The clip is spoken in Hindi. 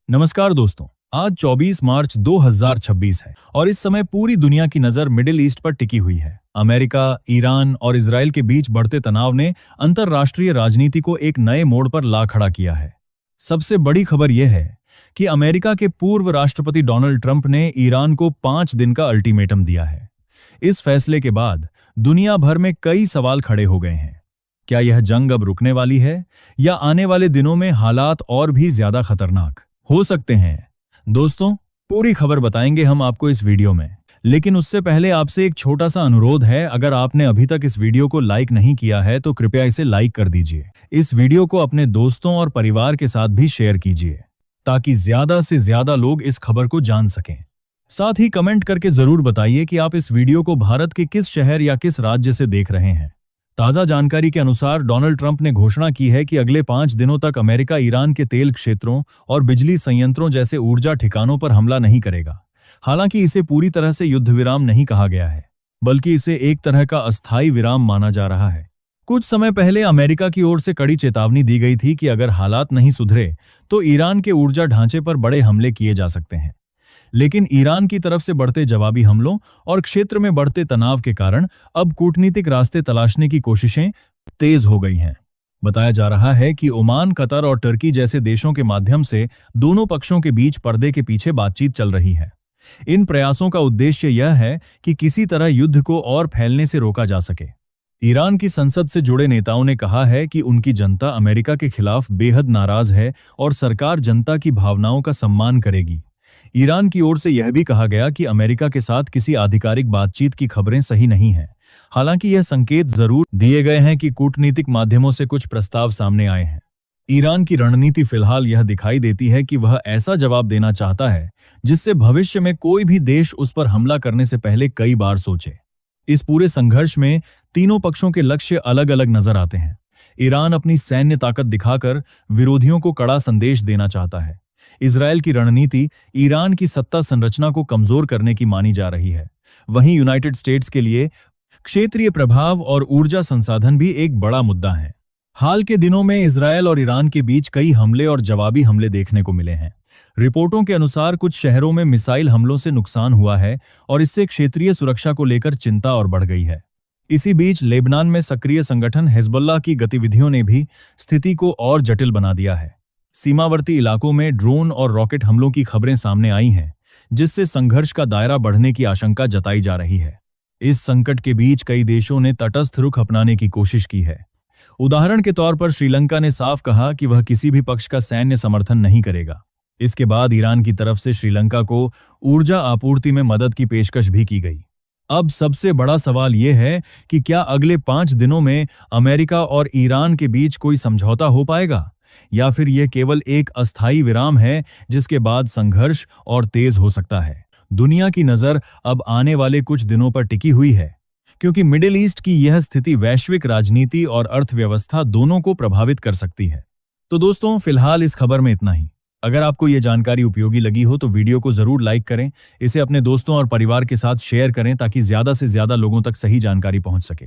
नमस्कार दोस्तों। आज 24 मार्च 2026 है और इस समय पूरी दुनिया की नजर मिडिल ईस्ट पर टिकी हुई है। अमेरिका, ईरान और इजराइल के बीच बढ़ते तनाव ने अंतर्राष्ट्रीय राजनीति को एक नए मोड़ पर ला खड़ा किया है। सबसे बड़ी खबर यह है कि अमेरिका के पूर्व राष्ट्रपति डोनाल्ड ट्रंप ने ईरान को 5 दिन का अल्टीमेटम दिया है। इस फैसले के बाद दुनिया भर में कई सवाल खड़े हो गए हैं। क्या यह जंग अब रुकने वाली है या आने वाले दिनों में हालात और भी ज्यादा खतरनाक हो सकते हैं? दोस्तों, पूरी खबर बताएंगे हम आपको इस वीडियो में, लेकिन उससे पहले आपसे एक छोटा सा अनुरोध है। अगर आपने अभी तक इस वीडियो को लाइक नहीं किया है तो कृपया इसे लाइक कर दीजिए। इस वीडियो को अपने दोस्तों और परिवार के साथ भी शेयर कीजिए ताकि ज्यादा से ज्यादा लोग इस खबर को जान सकें। साथ ही कमेंट करके जरूर बताइए कि आप इस वीडियो को भारत के किस शहर या किस राज्य से देख रहे हैं। ताज़ा जानकारी के अनुसार डोनाल्ड ट्रंप ने घोषणा की है कि अगले 5 दिनों तक अमेरिका ईरान के तेल क्षेत्रों और बिजली संयंत्रों जैसे ऊर्जा ठिकानों पर हमला नहीं करेगा। हालांकि इसे पूरी तरह से युद्ध विराम नहीं कहा गया है, बल्कि इसे एक तरह का अस्थायी विराम माना जा रहा है। कुछ समय पहले अमेरिका की ओर से कड़ी चेतावनी दी गई थी कि अगर हालात नहीं सुधरे तो ईरान के ऊर्जा ढांचे पर बड़े हमले किए जा सकते हैं। लेकिन ईरान की तरफ से बढ़ते जवाबी हमलों और क्षेत्र में बढ़ते तनाव के कारण अब कूटनीतिक रास्ते तलाशने की कोशिशें तेज हो गई हैं। बताया जा रहा है कि ओमान, कतर और तुर्की जैसे देशों के माध्यम से दोनों पक्षों के बीच पर्दे के पीछे बातचीत चल रही है। इन प्रयासों का उद्देश्य यह है कि किसी तरह युद्ध को और फैलने से रोका जा सके। ईरान की संसद से जुड़े नेताओं ने कहा है कि उनकी जनता अमेरिका के खिलाफ बेहद नाराज है और सरकार जनता की भावनाओं का सम्मान करेगी। ईरान की ओर से यह भी कहा गया कि अमेरिका के साथ किसी आधिकारिक बातचीत की खबरें सही नहीं हैं। हालांकि यह संकेत जरूर दिए गए हैं कि कूटनीतिक माध्यमों से कुछ प्रस्ताव सामने आए हैं। ईरान की रणनीति फिलहाल यह दिखाई देती है कि वह ऐसा जवाब देना चाहता है जिससे भविष्य में कोई भी देश उस पर हमला करने से पहले कई बार सोचे। इस पूरे संघर्ष में तीनों पक्षों के लक्ष्य अलग अलग नजर आते हैं। ईरान अपनी सैन्य ताकत दिखाकर विरोधियों को कड़ा संदेश देना चाहता है। इजरायल की रणनीति ईरान की सत्ता संरचना को कमजोर करने की मानी जा रही है। वहीं यूनाइटेड स्टेट्स के लिए क्षेत्रीय प्रभाव और ऊर्जा संसाधन भी एक बड़ा मुद्दा है। हाल के दिनों में इजरायल और ईरान के बीच कई हमले और जवाबी हमले देखने को मिले हैं। रिपोर्टों के अनुसार कुछ शहरों में मिसाइल हमलों से नुकसान हुआ है और इससे क्षेत्रीय सुरक्षा को लेकर चिंता और बढ़ गई है। इसी बीच लेबनान में सक्रिय संगठन हिजबुल्लाह की गतिविधियों ने भी स्थिति को और जटिल बना दिया है। सीमावर्ती इलाकों में ड्रोन और रॉकेट हमलों की खबरें सामने आई हैं, जिससे संघर्ष का दायरा बढ़ने की आशंका जताई जा रही है। इस संकट के बीच कई देशों ने तटस्थ रुख अपनाने की कोशिश की है। उदाहरण के तौर पर श्रीलंका ने साफ कहा कि वह किसी भी पक्ष का सैन्य समर्थन नहीं करेगा। इसके बाद ईरान की तरफ से श्रीलंका को ऊर्जा आपूर्ति में मदद की पेशकश भी की गई। अब सबसे बड़ा सवाल यह है कि क्या अगले 5 दिनों में अमेरिका और ईरान के बीच कोई समझौता हो पाएगा, या फिर यह केवल एक अस्थायी विराम है जिसके बाद संघर्ष और तेज हो सकता है। दुनिया की नजर अब आने वाले कुछ दिनों पर टिकी हुई है, क्योंकि मिडिल ईस्ट की यह स्थिति वैश्विक राजनीति और अर्थव्यवस्था दोनों को प्रभावित कर सकती है। तो दोस्तों, फिलहाल इस खबर में इतना ही। अगर आपको यह जानकारी उपयोगी लगी हो तो वीडियो को जरूर लाइक करें, इसे अपने दोस्तों और परिवार के साथ शेयर करें ताकि ज्यादा से ज्यादा लोगों तक सही जानकारी पहुंच सके।